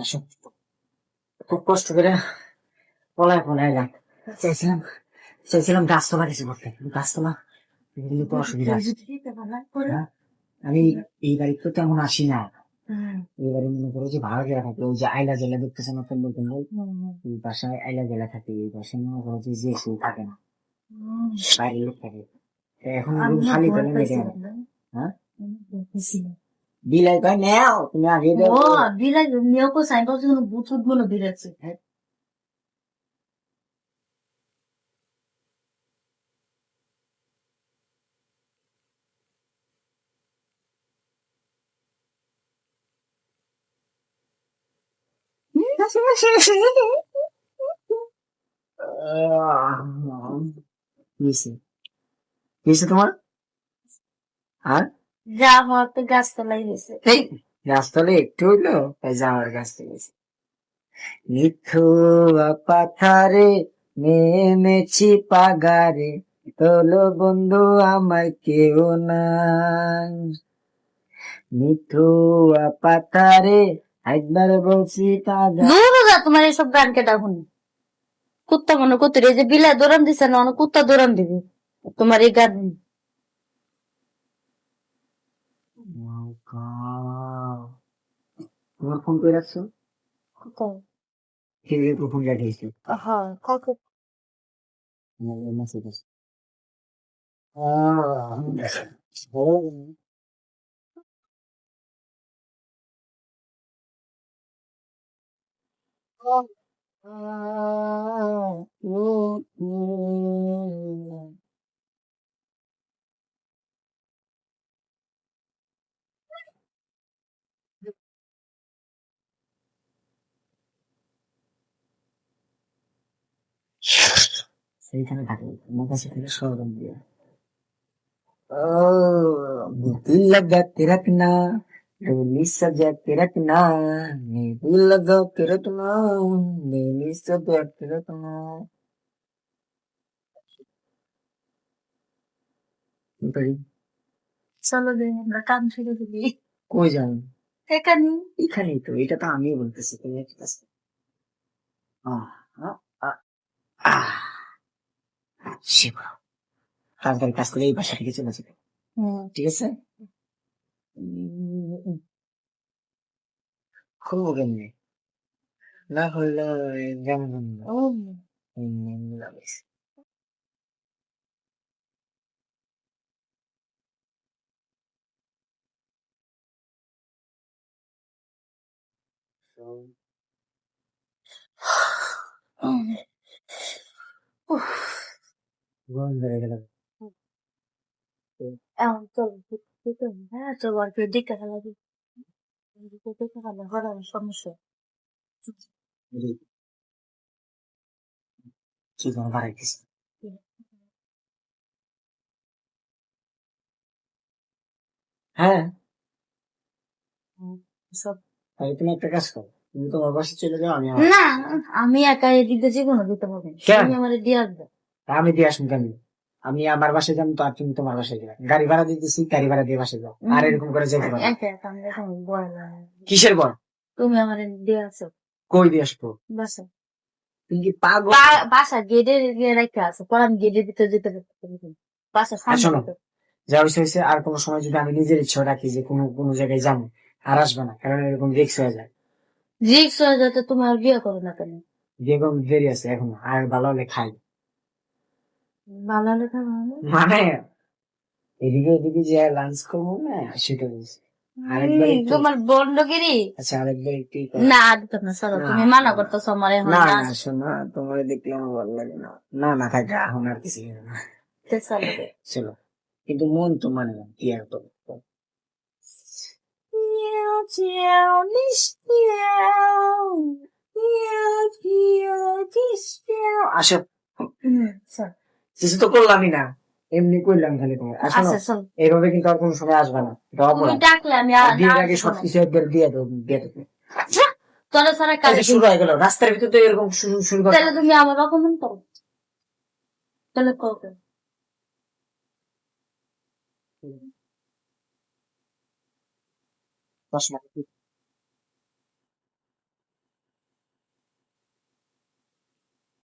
আসো, খুব কষ্ট করে পলায় এলাম। চাইছিলাম চাইছিলাম গাছতলা কিছু করতে, কিন্তু গাছতলা কিন্তু তো অসুবিধা আছে। হ্যাঁ, আমি এই বাড়িতে তো তেমন আসি না। এই বাড়ি মনে করো যে ভাড়া দেওয়া থাকে, ওই যে আইলা জেলা দেখতেছে না তোমরা, এই বাসায় আইলা জেলা থাকে, এই বাসায় মনে করো যে কেউ থাকে না, বাইরের লোক থাকে। তো এখন রুম খালি পেলে মেটে না। হ্যাঁ, বিলাই কয় নেও তুমি আগে দেবো। বিলাই নিয়েও কো সাইন করছে কোনো বুথুত গুলো বিরাছে নিচে তোমার আর যা হওয়ার তো গাছতলাই হয়েছে। এই গাছতলে একটু হইলো তাই যাওয়ার গাছ থেকে মিঠু পাথারে নেমেছি পাগারে, তোলো বন্ধু আমার কেউ নাই। মিঠু পাথারে একবার বলছি পাগা। দূর যা তোমার এইসব গান কেটা শুনি। কুত্তা মনে করতে এই যে বিলাই দৌড়ান দিছে না অনেক কুত্তা দৌড়ান দিবি তোমার এই গান। তোমার ফোন করে রাখছো, কোথায়? ফোন রাখিয়েছি হ্যাঁ কাকে মেসেজ আছে। সেইখানে থাকে আমার কাছে থেকে সরম দিয়ে दिल लगा के रखना, दिल्ली सजा के रखना, दिल लगा के रखना, दिल्ली सजा के रखना। চলো দে আমরা কান ছেড়ে দিবি কই যান? এখানে এখানেই তো, এটা তো আমি বলতেছি, তুমি ঠিক আছে। আহ, আহ, আহ, আহ, শিব, তাড়াতাড়ি কাজ করে এই বাসা থেকে চলে যাবে, ঠিক আছে? খুব কেমনি না হলে যেমন বন্ধ হয়ে গেল। এখন চলো হ্যাঁ চলো আর কি দেখে খেলা দিই দেখে খেলা করার সমস্যা জীবন বাড়াইতেছে। হ্যাঁ, সব তাহলে তুমি একটা কাজ করো, তুমি তোমার বাসায় চলে যাও, আমি আমার না বাসায় যাবো। আমি একা এদিকে যে কোনো দিতে হবে না। কেন? তুমি আমার দিয়ে আসবে আমি দিয়ে আসুন কেন? আমি আমার বাসায় যাবো তো, আর তুমি তোমার বাসায় যাবে, গাড়ি ভাড়া দিতেছি, গাড়ি ভাড়া দিয়ে বাসায় যাও, আর এরকম করে যেতে পারো। একা একা আমি এখন ভয় লাগে। কিসের বল? তুমি আমার দিয়ে আসো কই দিয়ে আসবো? বাসা তুমি কি পাগল? বাসা গেটে রেখে আসো পর আমি গেটের ভিতরে যেতে পারবো বাসা আর শোনো, সামনে যা হয়েছে আর কোনো সময় যদি আমি নিজের ইচ্ছা রাখি যে কোনো কোনো জায়গায় যাবো, আর আসবে না, কারণ এরকম রিক্স হয়ে যায়। রিক্স হয়ে যাতে তুমি আর বিয়ে করো না কেন যেরকম দেরি আছে এখন, আর ভালো হলে খাই। ভালো লেখা মানে এদিকে এদিকে যে লাঞ্চ করবো না, সেটা বলছি। আরেকবার একটু, তোমার বন্ডগিরি আচ্ছা আরেকবার একটু না দিত না সরো তুমি মানা করতেছো আমার এখন না না শোনো, তোমার দেখলে আমার ভালো লাগে না। না না থাক, এখন আর কিছু না, চলো। কিন্তু মন তো মানে না, কি আর করবো। আসো, কিছু তো করলামই না, এমনি করলাম খালি তোমার। আসো, এইভাবে কিন্তু আর কোনো সময় আসবে না, ডাকলে আমি বিয়ের আগে সবকিছু একবার দিয়ে দেবো, দিয়ে দেবো। চলো সারা কাজ শুরু হয়ে গেল, রাস্তার ভিতরে তো এরকম শুরু করে। তাহলে তুমি আমার অপমান করো তাহলে করবে দশ মিনিট